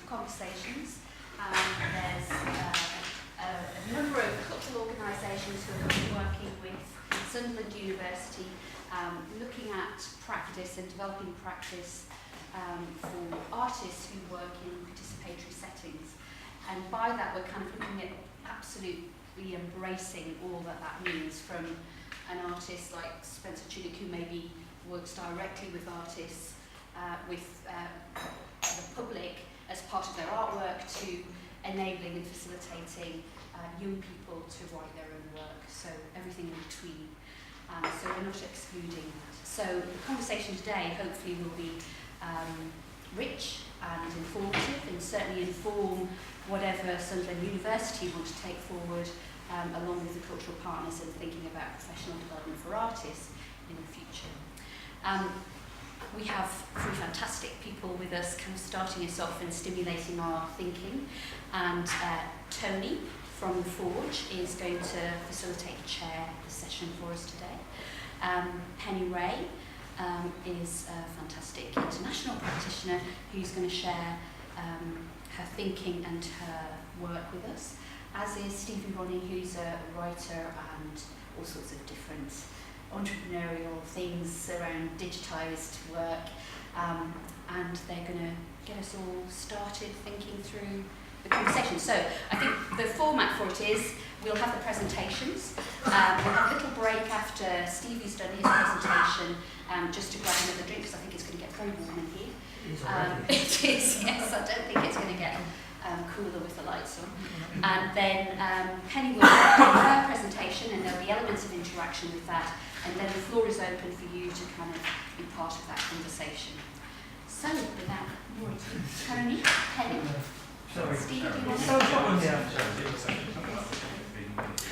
conversations. There's a number of cultural organisations who are working with Sunderland University, looking at practice and developing practice for artists who work in participatory settings. And by that, we're kind of looking at absolutely embracing all that that means, from an artist like Spencer Tunick, who maybe works directly with artists, with the public as part of their artwork, to enabling and facilitating young people to write their own work, so everything in between. So we're not excluding that. So the conversation today hopefully will be rich and informative, and certainly inform whatever Sunderland University want to take forward, along with the cultural partners, and thinking about professional development for artists in the future. We have three fantastic people with us, kind of starting us off and stimulating our thinking. And Tony from The Forge is going to facilitate and chair the session for us today. Penny Ray is a fantastic international practitioner who's going to share her thinking and her work with us, as is Stevie Ronnie, who's a writer and all sorts of different entrepreneurial things around digitised work, and they're going to get us all started thinking through the conversation. So I think the format for it is we'll have the presentations, we'll have a little break after Stevie's done his presentation, just to grab another drink, because I think it's going to get very warm in here. It is, yes, I don't think it's going to get cooler with the lights on. And then Penny will do her presentation, and there'll be elements of interaction with that, and then the floor is open for you to kind of be part of that conversation. So without more ado, Tony, Penny, Steve, do you want to?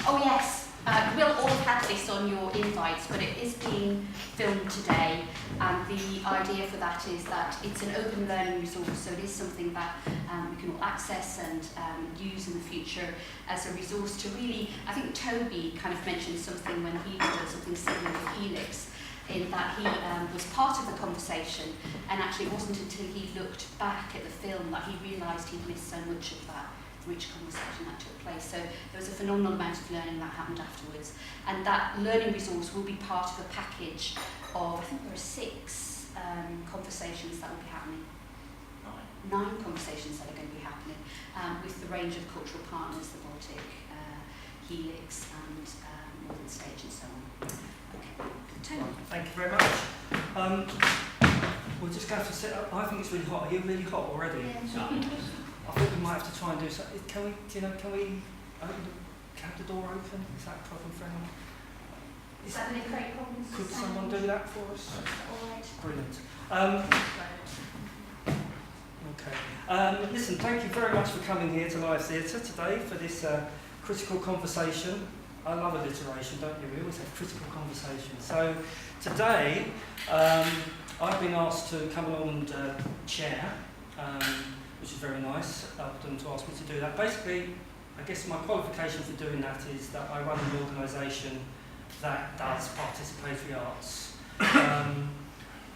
Oh yes, we'll all have had this on your invites, but it is being filmed today, and the idea for that is that it's an open learning resource, so it is something that we can all access and use in the future as a resource to really, I think Toby kind of mentioned something when he did something similar with Helix, in that he was part of the conversation, and actually it wasn't until he looked back at the film that he realised he'd missed so much of that rich conversation that took place. So there was a phenomenal amount of learning that happened afterwards, and that learning resource will be part of a package of, I think there are 6 conversations that will be happening. 9 conversations that are going to be happening with the range of cultural partners, the Baltic, Helix, and Northern Stage, and so on. Okay, Tony. Thank you very much. We're just going to sit up. I think it's really hot. Are you really hot already? Yeah. I think we might have to try and do something. Can we have the door open? Is that a problem for anyone? Is that going to create problems? Could someone do that for us? All right. Brilliant. Okay. Listen, thank you very much for coming here to Live Theatre today for this critical conversation. I love alliteration, don't you? We always have critical conversations. So today, I've been asked to come along and chair, which is very nice of them to ask me to do that. Basically, I guess my qualification for doing that is that I run an organisation that does participatory arts.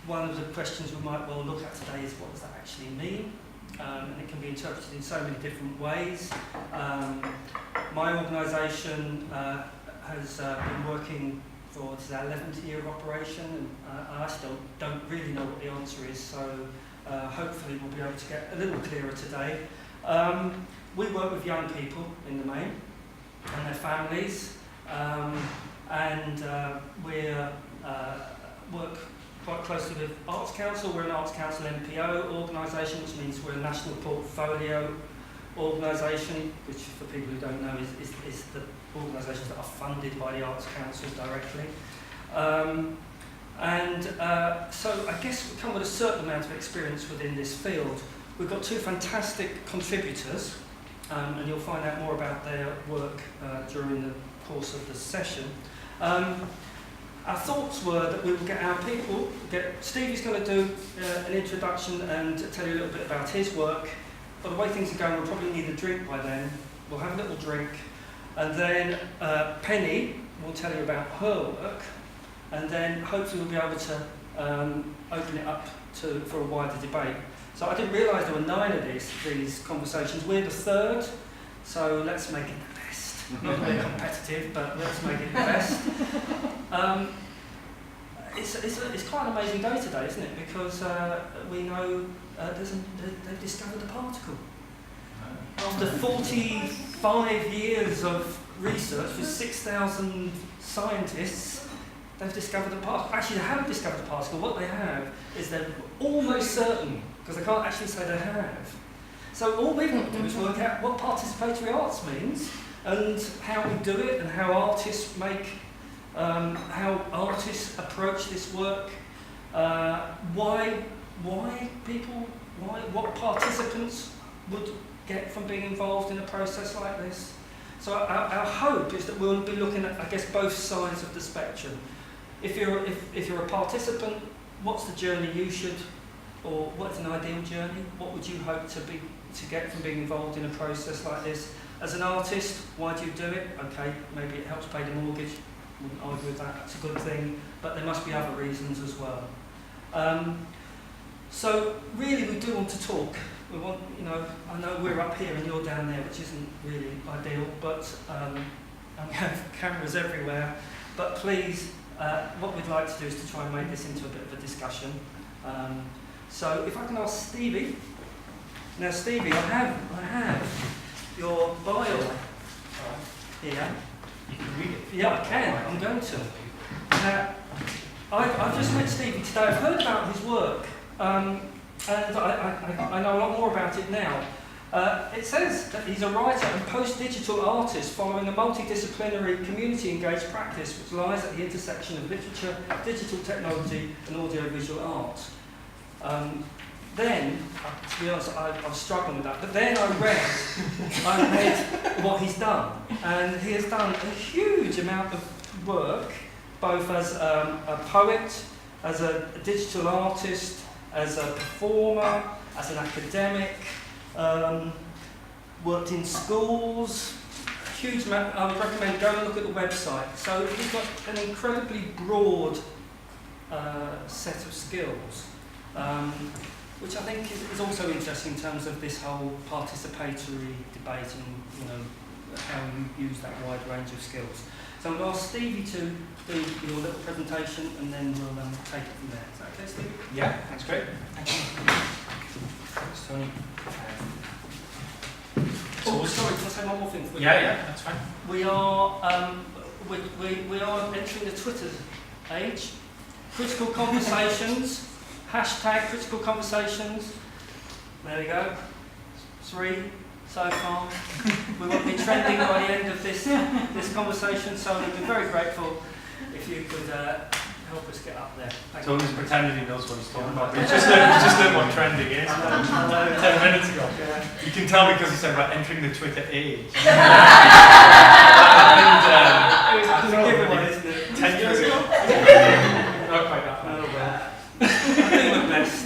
One of the questions we might well look at today is, what does that actually mean? And it can be interpreted in so many different ways. My organisation has been working for, this is our 11th year of operation, and I still don't really know what the answer is, so hopefully we'll be able to get a little clearer today. We work with young people in the main, and their families, and we work quite closely with Arts Council. We're an Arts Council MPO organisation, which means we're a national portfolio organisation, which for people who don't know is the organisations that are funded by the Arts Council directly. So I guess we come with a certain amount of experience within this field. We've got 2 fantastic contributors, and you'll find out more about their work during the course of the session. Our thoughts were that we would get our people, Stevie's going to do an introduction and tell you a little bit about his work, but the way things are going, we'll probably need a drink by then. We'll have a little drink, and then Penny will tell you about her work, and then hopefully we'll be able to open it up for a wider debate. So I didn't realise there were 9 of these conversations. We're the 3rd, so let's make it the best. Not very competitive, but let's make it the best. It's quite an amazing day today, isn't it? Because we know they've discovered a particle. After 45 years of research with 6,000 scientists, they've discovered a particle. Actually, they haven't discovered a particle. What they have is they're almost certain, because they can't actually say they have. So all we've got to do is work out what participatory arts means, and how we do it, and how artists approach this work, what participants would get from being involved in a process like this. So our hope is that we'll be looking at, I guess, both sides of the spectrum. If you're a participant, what's the journey you should, or what's an ideal journey? What would you hope to get from being involved in a process like this? As an artist, why do you do it? Okay, maybe it helps pay the mortgage. Wouldn't argue with that. That's a good thing. But there must be other reasons as well. So really, we do want to talk. We want, I know we're up here and you're down there, which isn't really ideal, but we have cameras everywhere. But please, what we'd like to do is to try and make this into a bit of a discussion. So if I can ask Stevie. Now Stevie, I have your bio here. You can read it. Yeah, I can. I'm going to. Now, I've just met Stevie today. I've heard about his work. And I know a lot more about it now. It says that he's a writer and post-digital artist following a multidisciplinary community-engaged practice which lies at the intersection of literature, digital technology and audiovisual art. Then, to be honest, I was struggling with that, but then I read what he's done. And he has done a huge amount of work, both as a poet, as a digital artist, as a performer, as an academic, worked in schools, huge amount. I would recommend go and look at the website. So he's got an incredibly broad set of skills, which I think is also interesting in terms of this whole participatory debate and how you use that wide range of skills. So I'm going to ask Stevie to do your little presentation and then we'll take it from there. Is that okay, Stevie? Yeah, that's great. Thank you. Thanks, Tony. Sorry, can I say one more thing? Yeah, that's fine. We are we are entering the Twitter age. Critical conversations. Hashtag critical conversations. There we go. 3 so far. We won't be trending by the end of this conversation, so we'd be very grateful if you could help us get up there. Tony's pretending he knows what he's talking about. He's just learned what trending is 10 minutes ago. Yeah. You can tell because he said about entering the Twitter age. It was a giveaway, isn't it? 10 years ago? Not quite that. Oh well. I'm doing my best.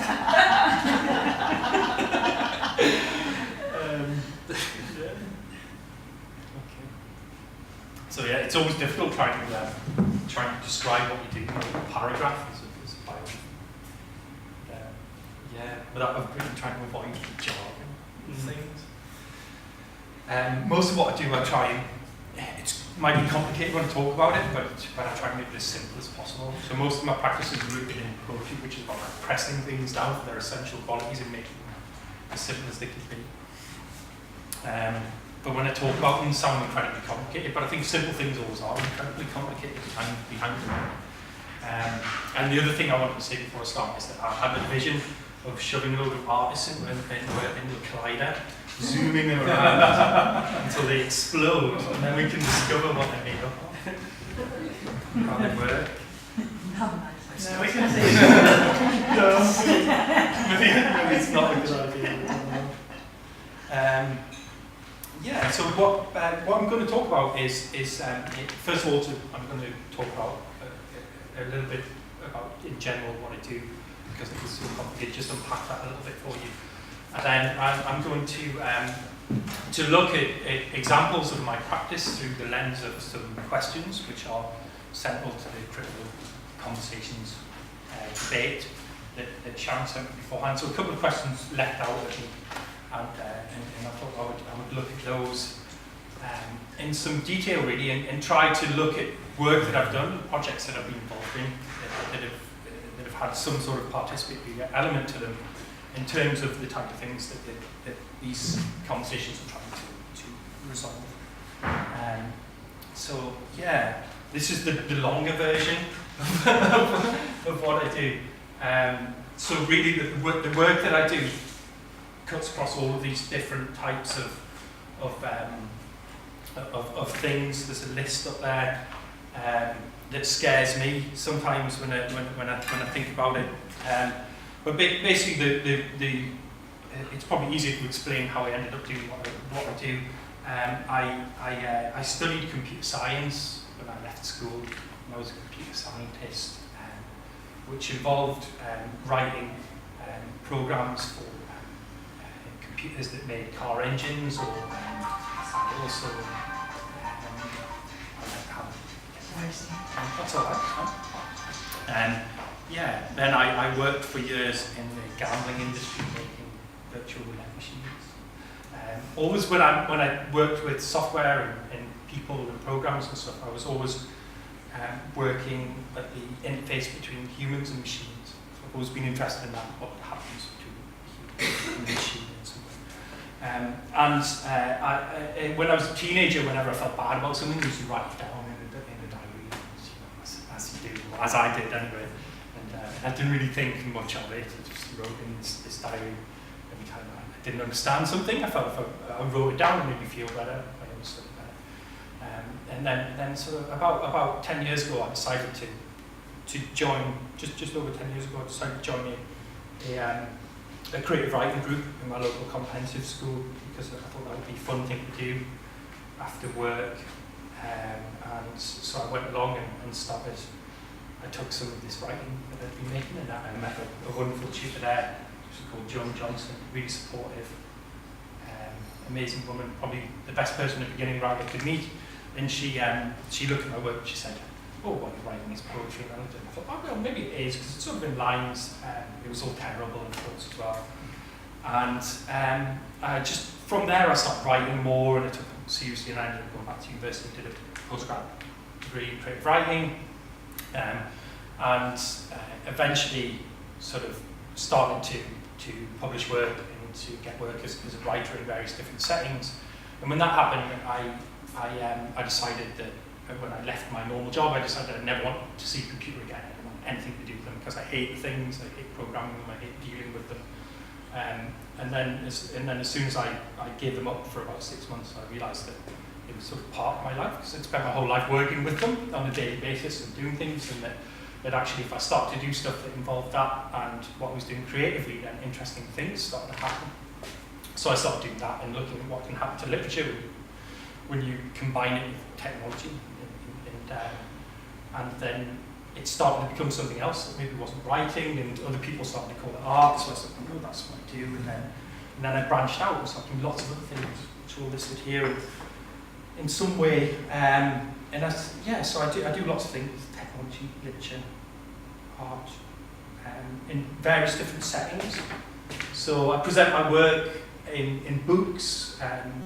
So yeah, it's always difficult trying to describe what you do in a paragraph as a bio. Without really trying to avoid the jargon and things. Most of what I do, I try and it might be complicated when I talk about it, but I try and make it as simple as possible. So most of my practice is rooted in poetry, which is about pressing things down for their essential qualities and making them as simple as they can be. But when I talk about them, they sound incredibly complicated, but I think simple things always are incredibly complicated behind them. And the other thing I wanted to say before I start is that I have a vision of shoving a load of artists into a collider, zooming them around until they explode, and then we can discover what they're made of. How they work. Maybe it's not a good idea. Yeah, so what I'm going to talk about is first of all, I'm going to talk about a little bit about in general what I do, because it was so complicated, just unpack that a little bit for you. And then I'm going to look at examples of my practice through the lens of some questions which are central to the critical conversations debate. that Sharon sent me beforehand. So a couple of questions left out of me, and I thought I would look at those in some detail really, and try to look at work that I've done, projects that I've been involved in, that have had some sort of participatory element to them, in terms of the type of things that these conversations are trying to resolve. So yeah, this is the longer version of what I do. So really the work that I do cuts across all of these different types of things. There's a list up there that scares me sometimes when I think about it. But basically, it's probably easier to explain how I ended up doing what I do. I studied computer science when I left school. I was a computer scientist, which involved writing programs for computers that made car engines, or also that's all right. Yeah, then I worked for years in the gambling industry, making virtual roulette machines. Always when I worked with software and people and programs and stuff, I was always working at the interface between humans and machines. So I've always been interested in that, what happens between a human and a machine and so on. When I was a teenager, whenever I felt bad about something, I used to write it down in a diary, as you do, or as I did anyway. I didn't really think much of it. I just wrote in this diary every time I didn't understand something. I felt if I wrote it down, it made me feel better. I understood it better. And then sort of about 10 years ago, I decided to join. Just over 10 years ago, I decided to join a creative writing group in my local comprehensive school, because I thought that would be a fun thing to do after work. And so I went along and started. I took some of this writing that I'd been making, and I met a wonderful tutor there, who's called Joan Johnson, really supportive, amazing woman, probably the best person a beginning writer could meet. And she looked at my work and she said, "Oh, what you're writing is poetry." And I thought, "Oh, well, maybe it is, because it's sort of in lines." It was all terrible, of course, as well. And just from there, I started writing more, and I took it seriously, and I ended up going back to university and did a postgrad degree in creative writing. And eventually sort of started to publish work and to get work as a writer in various different settings. And when that happened, I decided that when I left my normal job, I decided I never wanted to see a computer again. I didn't want anything to do with them, because I hate things, I hate programming them, I hate dealing with them. And then as soon as I gave them up for about 6 months, I realised that it was sort of part of my life, because I'd spent my whole life working with them on a daily basis and doing things, and that actually if I started to do stuff that involved that and what I was doing creatively, then interesting things started to happen. So I started doing that and looking at what can happen to literature when you combine it with technology, and then it started to become something else that maybe wasn't writing, and other people started to call it art, so I said, "Oh, that's what I do," and then I branched out and started doing lots of other things, which are all listed here in some way, and that's, yeah, so I do lots of things: technology, literature, art, in various different settings. So I present my work in books,